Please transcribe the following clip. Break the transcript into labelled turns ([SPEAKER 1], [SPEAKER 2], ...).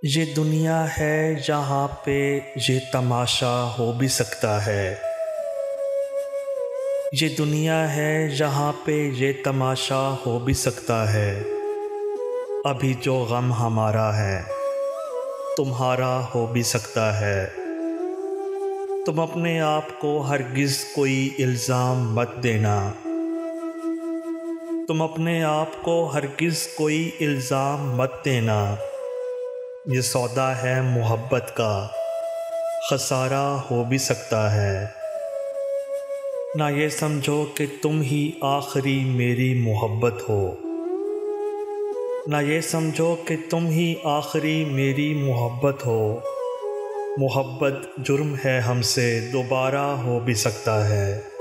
[SPEAKER 1] ये दुनिया है जहाँ पे ये तमाशा हो भी सकता है। ये दुनिया है जहाँ पे ये तमाशा हो भी सकता है। अभी जो गम हमारा है तुम्हारा हो भी सकता है। तुम अपने आप को हरगिज़ कोई इल्ज़ाम मत देना। तुम अपने आप को हरगिज़ कोई इल्ज़ाम मत देना। ये सौदा है मोहब्बत का, खसारा हो भी सकता है। ना ये समझो कि तुम ही आखिरी मेरी मोहब्बत हो। ना ये समझो कि तुम ही आखिरी मेरी मोहब्बत हो। मोहब्बत जुर्म है हमसे दोबारा हो भी सकता है।